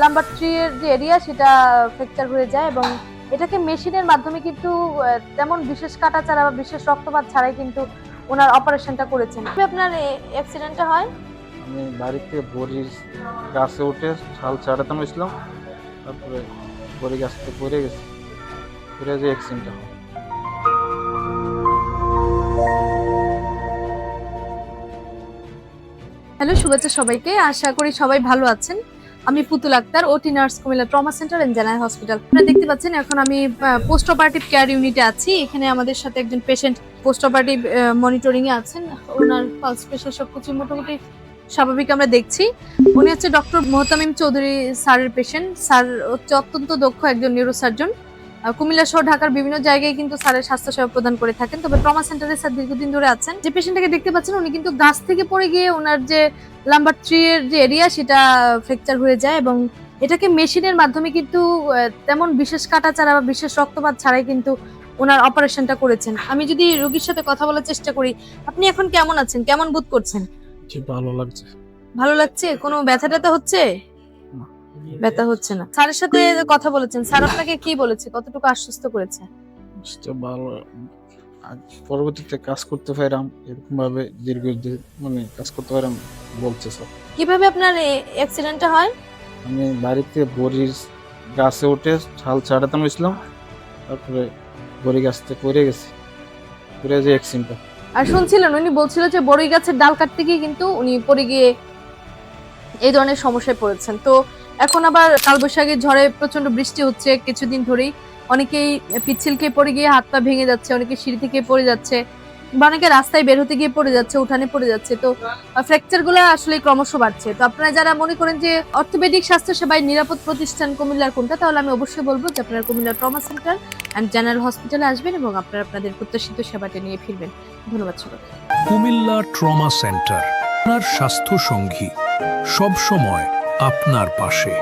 Lumber tree এর যে area সেটা ফ্র্যাকচার হয়ে যায় এবং এটাকে মেশিনের মাধ্যমে কিন্তু তেমন বিশেষ কাটাছাড়া বা বিশেষ রক্তপাত ছাড়াই কিন্তু ওনার অপারেশনটা করেছেন। আপনার অ্যাক্সিডেন্টটা হয়? আমি বাড়িতে বড়ির গাছে উঠে ছাল ছাড়াতাম ছিলাম, তারপরে বড়ি গাছতে পড়ে গেছে, পড়ে যে অ্যাক্সিডেন্টটা হয়। হ্যালো, শুভেচ্ছা সবাইকে। আশা করি সবাই ভালো আছেন। আমি Putul Akter, OT nurse, Comilla trauma centre and general hospital. আপনারা দেখতে পাচ্ছেন এখন আমি পোস্ট অপারেটিভ কেয়ার ইউনিটে আছি। এখানে আমাদের সাথে একজন পেশেন্ট পোস্ট অপারেটিভ মনিটরিং এ আছেন। ওনার পালস প্রেশার সবকিছু মোটামুটি স্বাভাবিক আমরা দেখছি। উনি হচ্ছে ডক্টর মোহতামিম চৌধুরী স্যারের পেশেন্ট। স্যার হচ্ছে অত্যন্ত দক্ষ একজন নিউরোসার্জন। কুমিল্লা সহ ঢাকার বিভিন্ন জায়গায় কিন্তু স্যারের স্বাস্থ্য সেবা প্রদান করে থাকেন। তবে ট্রমা সেন্টারে স্যার দীর্ঘদিন ধরে আছেন। যে পেশেন্টটাকে দেখতে পাচ্ছেন উনি কিন্তু গাছ থেকে পড়ে গিয়ে ওনার যে লাম্বার ট্রি এর যে এরিয়া সেটা ফ্র্যাকচার হয়ে যায় এবং এটাকে মেশিনের মাধ্যমে কিন্তু তেমন বিশেষ কাটাছাড়া বা বিশেষ রক্তপাত ছাড়াই কিন্তু ওনার অপারেশনটা করেছেন। আমি যদি রোগীর সাথে কথা বলার চেষ্টা করি, আপনি এখন কেমন আছেন, কেমন বোধ করছেন? জি, ভালো লাগছে। ভালো লাগছে? কোনো ব্যথা ট্যাথা হচ্ছে? না। ব্যথা হচ্ছে না। স্যারের সাথে কথা বলেছেন, স্যার আপনাকে কি বলেছে, কতটুকু আশ্বস্ত করেছে? ভালো। পরবর্তীতে কাজ করতে পারলাম, এরকম ভাবে মানে কাজ করতে পারলাম বলছে স্যার। কিভাবে আপনার অ্যাক্সিডেন্টটা হয়? আমি বাড়িতে বড়ির গাছে উঠে ছাল ছাড়াতাম ছিলাম, তারপরে বড়ি গাছতে পড়ে গেছে, পড়ে যে অ্যাক্সিডেন্টটা। আর শুনছিলেন উনি বলছিল যে বড়ই গাছের ডাল কাটতে গিয়ে কিন্তু উনি পড়ে গিয়ে এই ধরনের সমস্যায় পড়েছেন। তো এখন আবার কালবৈশাখীর ঝড়ে প্রচন্ড বৃষ্টি হচ্ছে কিছুদিন ধরেই। অনেকেই পিচ্ছিল খেয়ে পড়ে গিয়ে হাত পা ভেঙে যাচ্ছে, অনেকে সিঁড়ি থেকে পড়ে যাচ্ছে বা অনেকে রাস্তায় বের হতে গিয়ে পড়ে যাচ্ছে, উঠানে পড়ে যাচ্ছে। তো ফ্র্যাকচার গুলো আসলে ক্রমশ বাড়ছে। তো আপনারা যারা মনে করেন যে অর্থোপেডিক স্বাস্থ্য সেবায় নিরাপদ প্রতিষ্ঠান কুমিল্লার কোনটা, তাহলে আমি অবশ্যই বলবো যে আপনারা Comilla trauma centre and general হসপিটালে আসবেন এবং আপনারা আপনাদের প্রত্যাশিত সেবাটা নিয়ে ফিরবেন। ধন্যবাদ সবাইকে। কুমিল্লা ট্রমা সেন্টার, আপনার স্বাস্থ্য সঙ্গী, সব সময় আপনার পাশে।